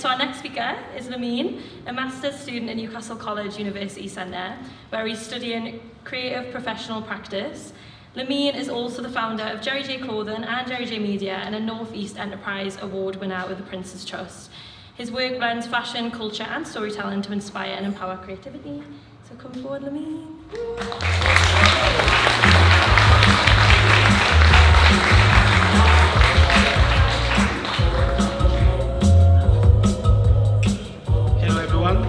So our next speaker is Lamin, a master's student at Newcastle College University Centre, where he's studying creative professional practice. Lamin is also the founder of Jerry J Clothing and Jerry J Media and a North East Enterprise Award winner with the Prince's Trust. His work blends fashion, culture and storytelling to inspire and empower creativity. So come forward, Lamin. Hello everyone.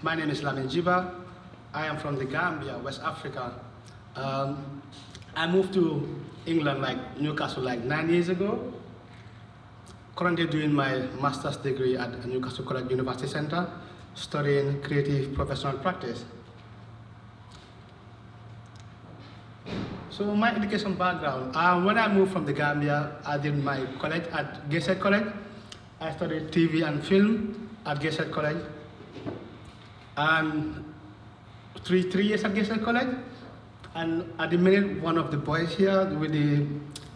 My name is Lamin Gibba. I am from the Gambia, West Africa. I moved to England, like Newcastle, like 9 years ago. Currently doing my master's degree at Newcastle College University Centre, studying creative professional practice. So my education background, when I moved from the Gambia, I did my college at Gibba College. I studied TV and film at Gibba College. And three years at Gibba College. And at the minute, one of the boys here,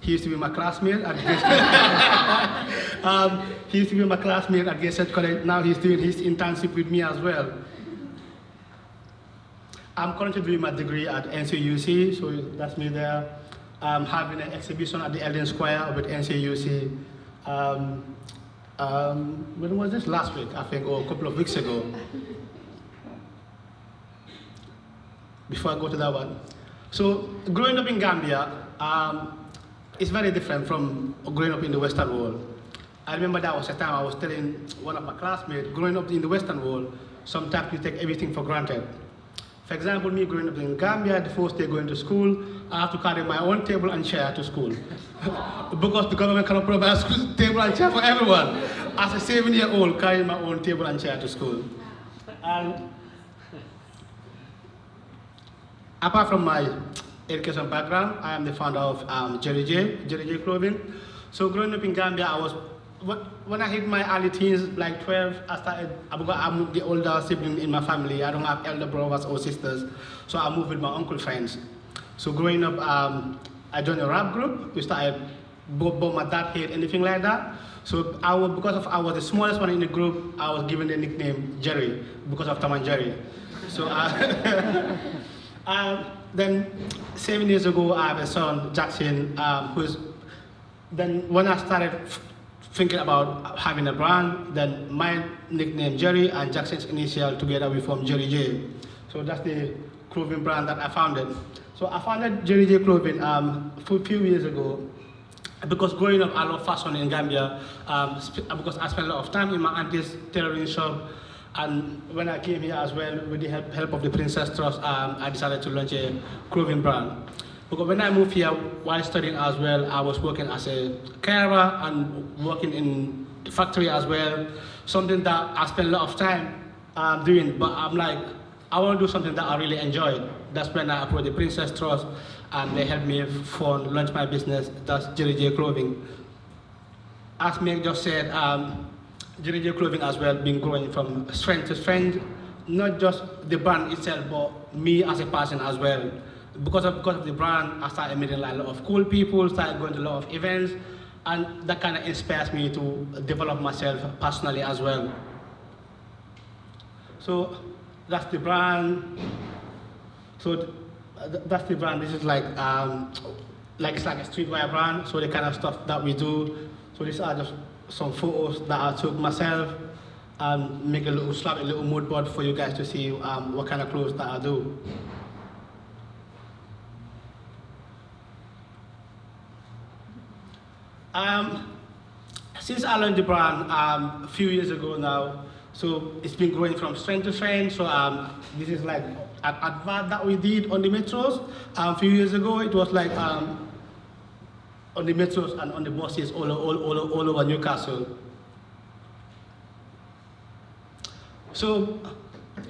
he used to be my classmate at he used to be my classmate at Gibba College. Now he's doing his internship with me as well. I'm currently doing my degree at NCUC, so that's me there. I'm having an exhibition at the Eldon Square with NCUC. When was this? Last week, I think, or a couple of weeks ago. Before I go to that one. So, growing up in Gambia, it's very different from growing up in the Western world. I remember that was a time I was telling one of my classmates, growing up in the Western world, sometimes you take everything for granted. For example, me growing up in Gambia, the first day going to school, I have to carry my own table and chair to school. Because the government cannot provide a table and chair for everyone. As a 7-year-old, carrying my own table and chair to school. And apart from my education background, I am the founder of Jerry J Clothing. So growing up in Gambia, when I hit my early teens, like 12, I'm the older sibling in my family. I don't have elder brothers or sisters, so I moved with my uncle friends. So growing up, I joined a rap group. We started, but my dad hate anything like that. So because I was the smallest one in the group, I was given the nickname Jerry because of Tom and Jerry. So then 7 years ago, I have a son, Jackson, then when I started thinking about having a brand, then my nickname Jerry and Jackson's initial together we formed Jerry J. So that's the clothing brand that I founded. So I founded Jerry J Clothing a few years ago because growing up I love fashion in Gambia because I spent a lot of time in my auntie's tailoring shop. And when I came here as well, with the help of the Prince's Trust, I decided to launch a clothing brand. Because when I moved here, while studying as well, I was working as a carer and working in the factory as well. Something that I spent a lot of time doing, but I'm like, I want to do something that I really enjoy. That's when I approached the Prince's Trust, and they helped me launch my business, that's Jerry J Clothing. As Meg just said, Jerry J Clothing as well been growing from strength to strength, not just the brand itself, but me as a person as well. Because of the brand, I started meeting like a lot of cool people, started going to a lot of events, and that kind of inspires me to develop myself personally as well. So that's the brand. So that's the brand. This is like it's like a streetwear brand. So the kind of stuff that we do. So these are just some photos that I took myself and make slap a little mood board for you guys to see what kind of clothes that I do. Since I launched the brand a few years ago now, so it's been growing from strength to strength. So this is like an advert that we did on the metros a few years ago. It was like on the metros and on the buses all over Newcastle. So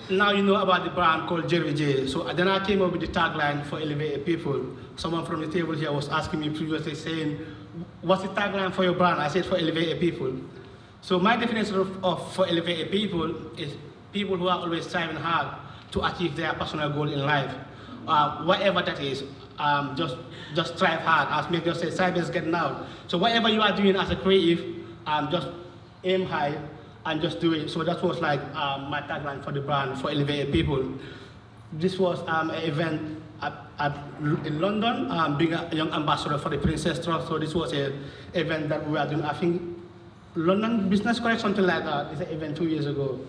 now you know about the brand called Jerry J. So then I came up with the tagline for Elevated People. Someone from the table here was asking me previously saying, what's the tagline for your brand? I said for Elevated People. So my definition of for Elevated People is people who are always striving hard to achieve their personal goal in life. Whatever that is, just strive hard. As me just say, cyber's getting out. So whatever you are doing as a creative, just aim high and just do it. So that was like my tagline for the brand, for elevated people. This was an event in London, being a young ambassador for the Princess Trust. So this was an event that we were doing, I think, London Business College, something like that. It's an event 2 years ago.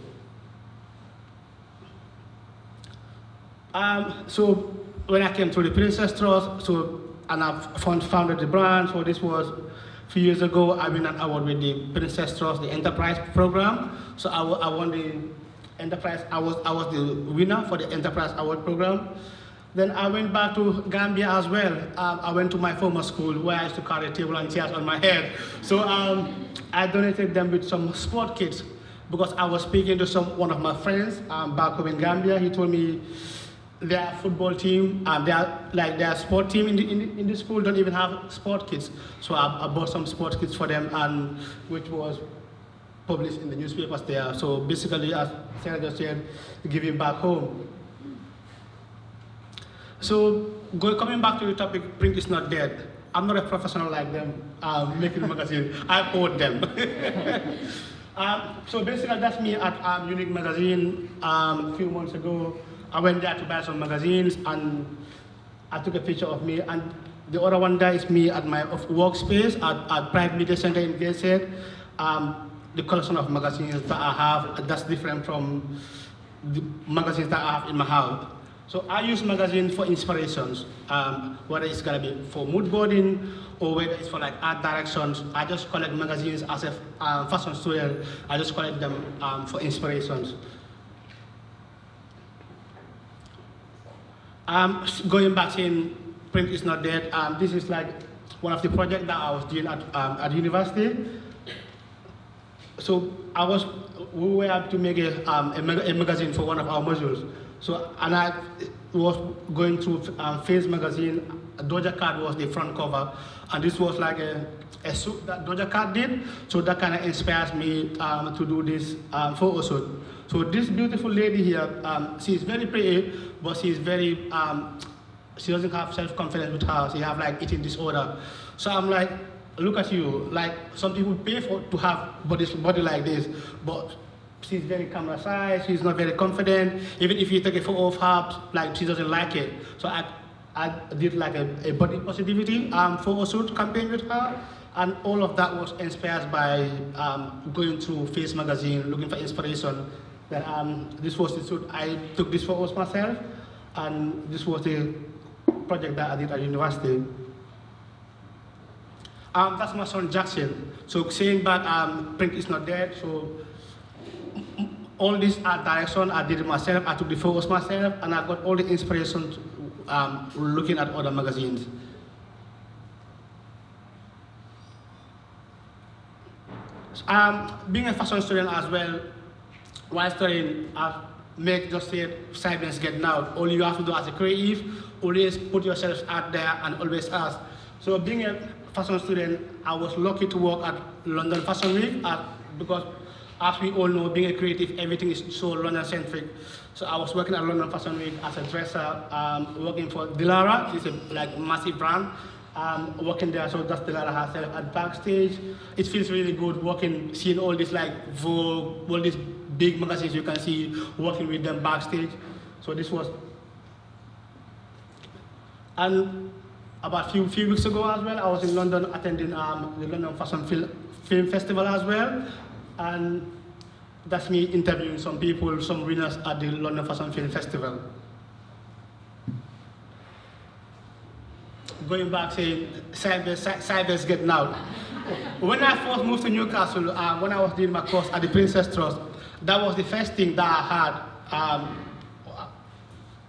So when I came to the Princess Trust, and I founded the brand, so this was a few years ago. I won an award with the Princess Trust, the Enterprise program. So I won the Enterprise, I was the winner for the Enterprise Award program. Then I went back to Gambia as well. I went to my former school where I used to carry table and chairs on my head. So I donated them with some sport kits because I was speaking to one of my friends back home in Gambia. He told me their football team, their sport team in the school don't even have sport kits. So I bought some sport kits for them, and which was published in the newspapers there. So basically, as Sarah just said, giving back home. So coming back to the topic, print is not dead. I'm not a professional like them making a magazine. I bought them. So basically, that's me at Unique Magazine a few months ago. I went there to buy some magazines, and I took a picture of me. And the other one there is me at my workspace at Pride Media Center in Gateshead. The collection of magazines that I have, that's different from the magazines that I have in my house. So I use magazines for inspirations, whether it's gonna be for mood boarding or whether it's for like art directions. I just collect magazines as a fashion student. I just collect them for inspirations. Going back saying print is not dead, this is like one of the projects that I was doing at university. So we were able to make a magazine for one of our modules. So, and I was going through Face magazine. Doja Cat was the front cover, and this was like a suit that Doja Cat did. So that kind of inspires me to do this photo shoot. So this beautiful lady here, she's very pretty, but she's very, she doesn't have self-confidence with her. She have like eating disorder. So I'm like, look at you, like some people pay to have body like this, but she's very camera shy, she's not very confident. Even if you take a photo of her, like she doesn't like it. So I did like a body positivity photo shoot campaign with her, and all of that was inspired by going through Face magazine, looking for inspiration. Then this was the shoot, I took these photos myself, and this was the project that I did at university. That's my son Jackson. So saying back, print is not dead. So all this art direction, I did it myself. I took the photos myself, and I got all the inspiration looking at other magazines. Being a fashion student as well, while studying, Meg just said, silence getting out. All you have to do as a creative, always put yourself out there and always ask. So being a fashion student, I was lucky to work at London Fashion Week because, as we all know, being a creative, everything is so London-centric. So I was working at London Fashion Week as a dresser, working for Dilara. It's a massive brand. Working there, so that's Dilara herself. At backstage, it feels really good working, seeing all these like Vogue, all these big magazines you can see, working with them backstage. So this was, and about few weeks ago as well, I was in London attending the London Fashion Film Festival as well, and that's me interviewing some people, some winners at the London Fashion Film Festival. Going back saying, cyber's getting out. When I first moved to Newcastle, when I was doing my course at the Princess Trust, that was the first thing that I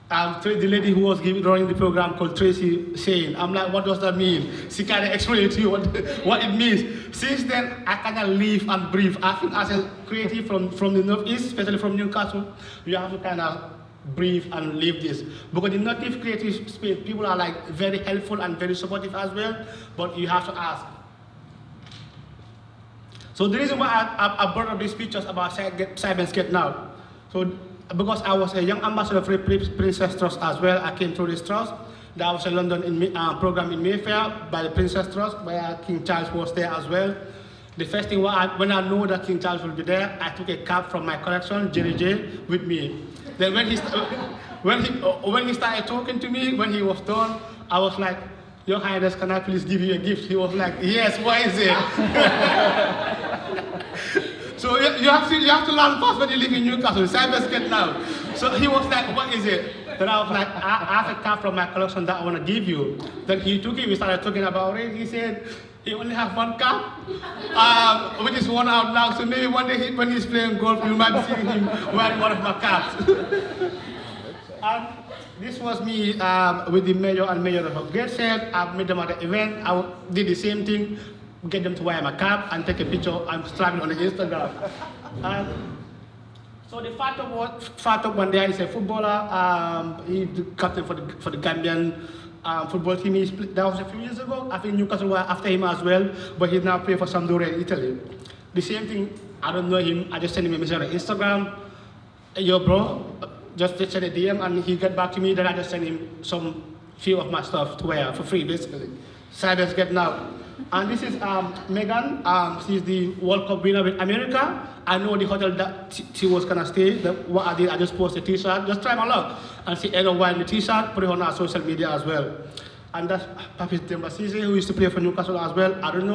had. The lady who was running the program called Tracy saying, I'm like, what does that mean? She kind of explained it to you what it means. Since then, I kind of live and breathe. I think as a creative from the Northeast, especially from Newcastle, you have to kind of breathe and live this. Because in native creative space, people are like very helpful and very supportive as well, but you have to ask. So the reason why I brought up these pictures about cyber getting out, so because I was a young ambassador for the Princess Trust as well, I came through this trust. There was a London program in Mayfair by the Princess Trust, where King Charles was there as well. The first thing, when I know that King Charles will be there, I took a cap from my collection, Jerry J, with me. Then when he started talking to me, when he was done, I was like, Your Highness, can I please give you a gift? He was like, yes, what is it? So you have to learn fast when you live in Newcastle. Cyberscape now. So he was like, what is it? Then I was like, I have a cap from my collection that I want to give you. Then he took it, we started talking about it. He said, he only have one cap, which is one out now. So maybe one day when he's playing golf, you might be seeing him wearing one of my caps. And this was me with the mayor and mayor of Gateshead. I met them at the event. I did the same thing, get them to wear my cap and take a picture and strap it on the Instagram. So the Fatou one day is a footballer. He's the captain for the Gambian football team. That was a few years ago. I think Newcastle were after him as well, but he's now playing for Sampdoria in Italy. The same thing, I don't know him. I just sent him a message on Instagram. Hey, yo, bro, just send a DM, and he got back to me. Then I just sent him some few of my stuff to wear for free, basically. Cyberscape now. And this is Megan. She's the World Cup winner with America. I know the hotel that she was gonna stay. What I did, I just posted a t-shirt. Just try my luck. And she ended up wearing the t-shirt, put it on our social media as well. And that's Papi Tembasise, who used to play for Newcastle as well. I don't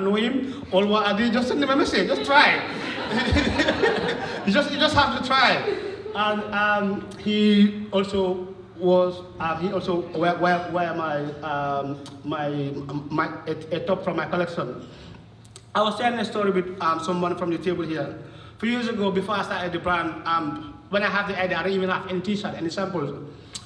know him. All what I did, just send him a message. Just try. you just have to try. And he also wear a top from my collection. I was sharing a story with someone from the table here. A few years ago, before I started the brand, when I had the idea, I didn't even have any t-shirt, any samples.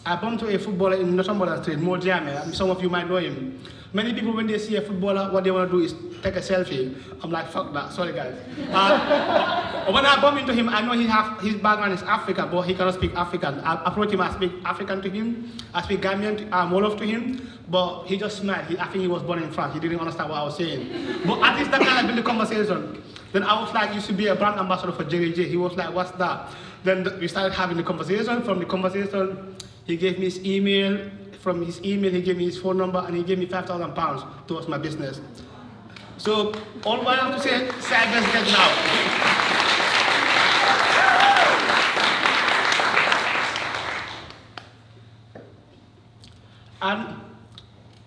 I bumped to a footballer in Northumberland Street, Mo Diame. Some of you might know him. Many people, when they see a footballer, what they want to do is take a selfie. I'm like, fuck that, sorry guys. When I bump into him, I know his background is African, but he cannot speak African. I approach him, I speak African to him. I speak Gambian, Wolof to him, but he just smiled. I think he was born in France. He didn't understand what I was saying. But at least that kind of built the conversation. Then I was like, you should be a brand ambassador for JJ. He was like, what's that? Then we started having the conversation. From the conversation, he gave me his email. From his email, he gave me his phone number, and he gave me £5,000 towards my business. So all I have to say, Cyberscape now. And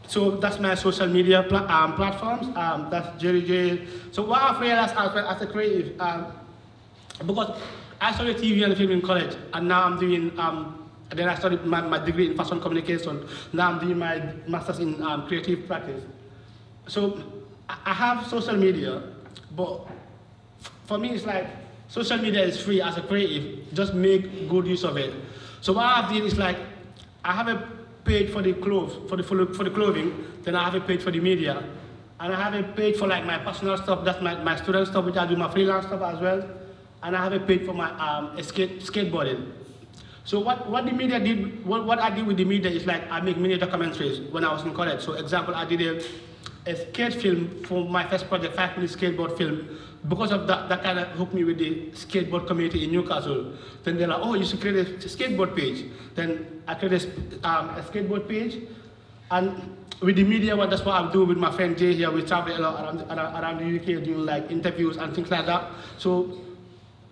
so that's my social media platforms. That's Jerry J. So what I've realized as a creative, because I studied TV and film in college, and now I'm doing. Then I studied my degree in fashion communication. Now I'm doing my master's in creative practice. So I have social media, but for me it's like social media is free as a creative. Just make good use of it. So what I've done is like I have a page for the clothes, for the clothing. Then I have a page for the media, and I have a page for like my personal stuff. That's my student stuff, which I do my freelance stuff as well. And I have a page for my skateboarding. So what the media did, what I did with the media is like I make mini documentaries when I was in college. So example, I did a skate film for my first project, 5-minute skateboard film. Because of that kind of hooked me with the skateboard community in Newcastle. Then they're like, oh, you should create a skateboard page. Then I created a skateboard page. And with the media, that's what I do with my friend Jay here. We travel a lot around the UK doing like interviews and things like that. So,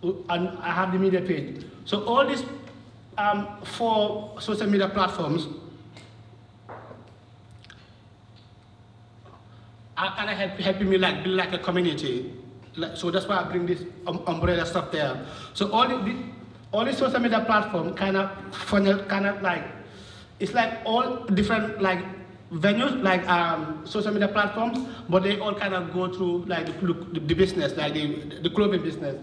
and I have the media page. So all these 4 social media platforms are kind of helping me like build like a community. So that's why I bring this umbrella stuff there. So all the social media platform kind of like it's like all different like venues like social media platforms, but they all kind of go through like the business, like the clothing business.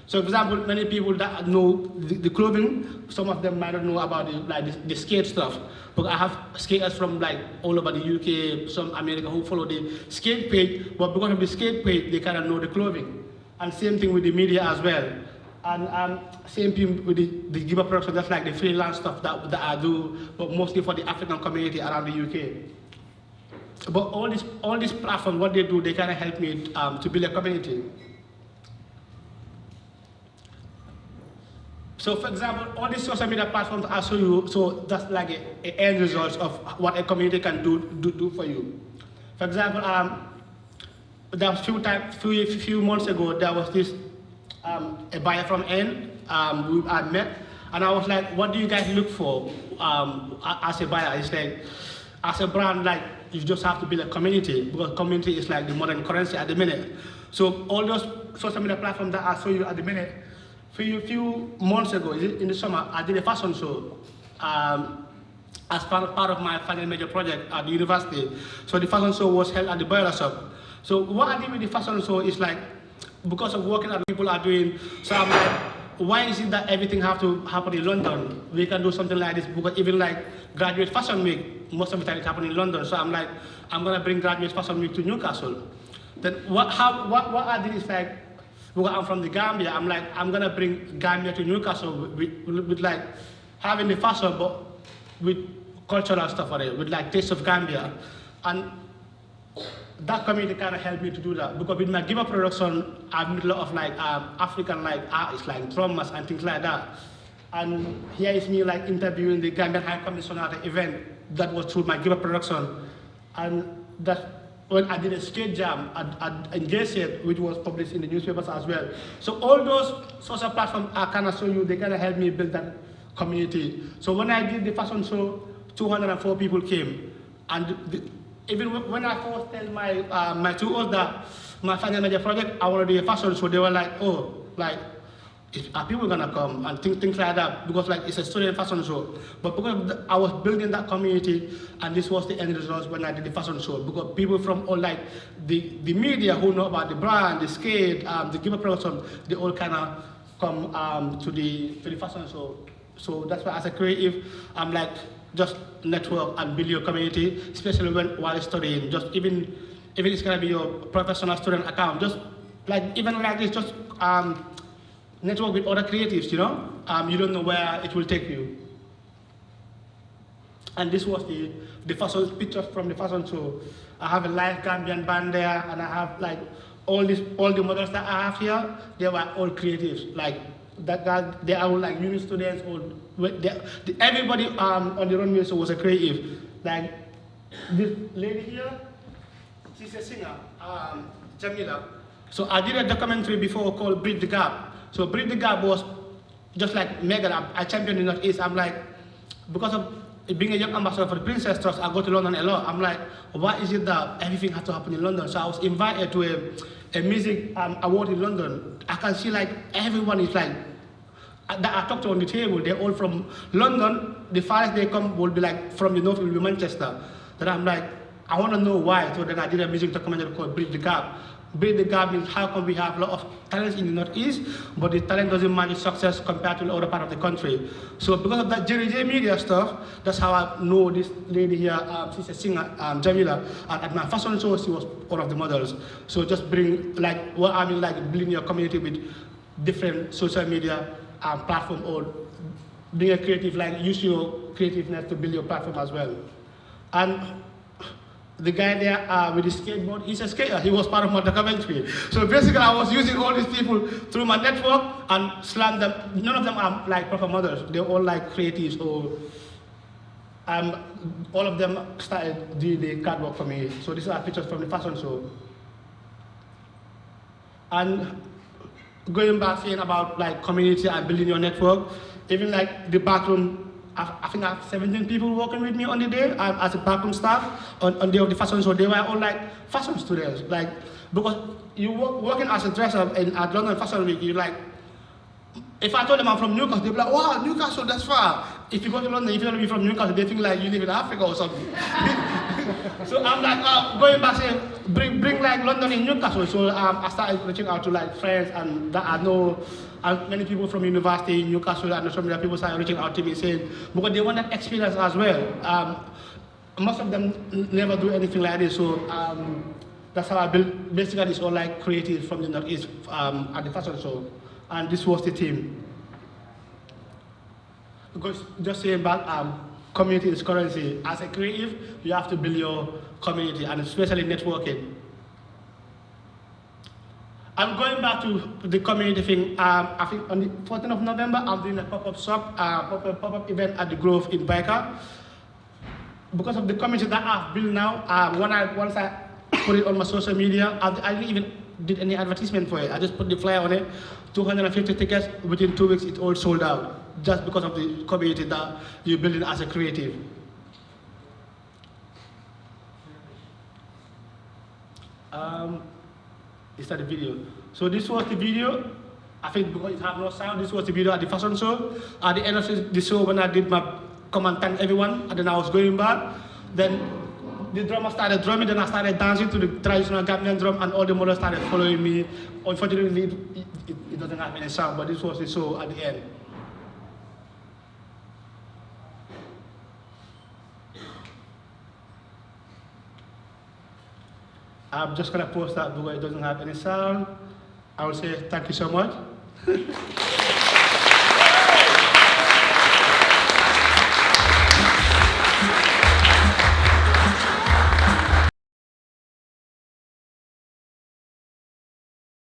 So, for example, many people that know the clothing, some of them might not know about the skate stuff. But I have skaters from like all over the UK, some America who follow the skate page, but because of the skate page, they kind of know the clothing. And same thing with the media as well. And same thing with the Gibba production, that's like the freelance stuff that I do, but mostly for the African community around the UK. But all these platforms, what they do, they kind of help me to build a community. So for example, all these social media platforms I show you, so that's like a end result of what a community can do for you. For example, there was few months ago, there was this a buyer from N I met, and I was like, what do you guys look for as a buyer? It's like, as a brand, like, you just have to build a community, because community is like the modern currency at the minute. So all those social media platforms that I show you at the minute, few months ago, in the summer, I did a fashion show as part of my final major project at the university. So the fashion show was held at the boiler shop. So what I did with the fashion show is like, because of working that people are doing, so I'm like, why is it that everything have to happen in London? We can do something like this, because even like Graduate Fashion Week, most of the time it happens in London. So I'm like, I'm gonna bring Graduate Fashion Week to Newcastle. Then what I did is like, because I'm from the Gambia, I'm like, I'm gonna bring Gambia to Newcastle with like having the fashion, but with cultural stuff on it, with like taste of Gambia. And that community kind of helped me to do that, because with my Gibba production, I've met a lot of like African like artists, like drummers and things like that. And here is me like interviewing the Gambian High Commissioner at the event that was through my Gibba production. And that when I did a skate jam at JSET, which was published in the newspapers as well. So all those social platforms I kind of show you, they kind of helped me build that community. So when I did the fashion show, 204 people came. And even when I first tell my two others that my final major project, I want to do a fashion show, they were like, oh, like, are people gonna come and things like that, because like it's a student fashion show. But because I was building that community, and this was the end result when I did the fashion show, because people from all like the media who know about the brand, the skate, the Gibba production, they all kind of come to the fashion show. So that's why as a creative, I'm like, just network and build your community, especially while studying. Just even it's gonna be your professional student account, just like even like this, just network with other creatives, you know? You don't know where it will take you. And this was the fashion pictures from the fashion show. I have a live Gambian band there, and I have like all the models that I have here, they were all creatives. Like they are all like uni students, or everybody on the runway show was a creative. Like this lady here, she's a singer, Jamila. So I did a documentary before called Bridge the Gap. So Bridge the Gap was just like Megan, I championed in the Northeast. I'm like, because of being a young ambassador for the Princess Trust, I go to London a lot. I'm like, why is it that everything has to happen in London? So I was invited to a music award in London. I can see like everyone is like, that I talked to on the table, they're all from London. The farthest they come will be like from the north, will be Manchester. Then I'm like, I want to know why. So then I did a music documentary called Bridge the Gap. Bridge the Gap means how come we have a lot of talents in the Northeast, but the talent doesn't match the success compared to the other part of the country. So because of that Jerry J media stuff, that's how I know this lady here. She's a singer, Jamila, and at my fashion show, she was one of the models. So just bring, like, what I mean, like building your community with different social media platform, or being a creative, like use your creativeness to build your platform as well. And the guy there with the skateboard, he's a skater. He was part of my documentary. So basically, I was using all these people through my network and slam them. None of them are like proper models. They're all like creatives, or all of them started doing the card work for me. So these are pictures from the fashion show. And going back saying about like community and building your network, even like the backroom, I think I have 17 people working with me on the day as a backroom staff on the day of the fashion show. They were all like fashion students, like, because you working as a dresser at London Fashion Week, you like, if I told them I'm from Newcastle, they'd be like, wow, Newcastle, that's far. If you go to London, if you don't be from Newcastle, they think like you live in Africa or something. So I'm like, going back saying, bring like London in Newcastle. So I started reaching out to like friends and that I know, and many people from university in Newcastle, and some other people started reaching out to me saying, because they want that experience as well. Most of them never do anything like this, so that's how I built. Basically, it's all like creative from the Northeast at the fashion show, and this was the team. Because just saying back, community is currency. As a creative, you have to build your community, and especially networking. I'm going back to the community thing. I think on the 14th of November, I'm doing a pop-up shop, pop-up event at the Grove in Baika. Because of the community that I've built now, once I put it on my social media, I didn't even did any advertisement for it. I just put the flyer on it, 250 tickets. Within 2 weeks, it all sold out, just because of the community that you're building as a creative. Is that the video? So this was the video. I think because it had no sound, this was the video at the fashion show. At the end of the show, when I did my come and thank everyone, and then I was going back, then the drummer started drumming, then I started dancing to the traditional Gambian drum, and all the models started following me. Unfortunately, it doesn't have any sound, but this was the show at the end. I'm just gonna post that because it doesn't have any sound. I will say thank you so much.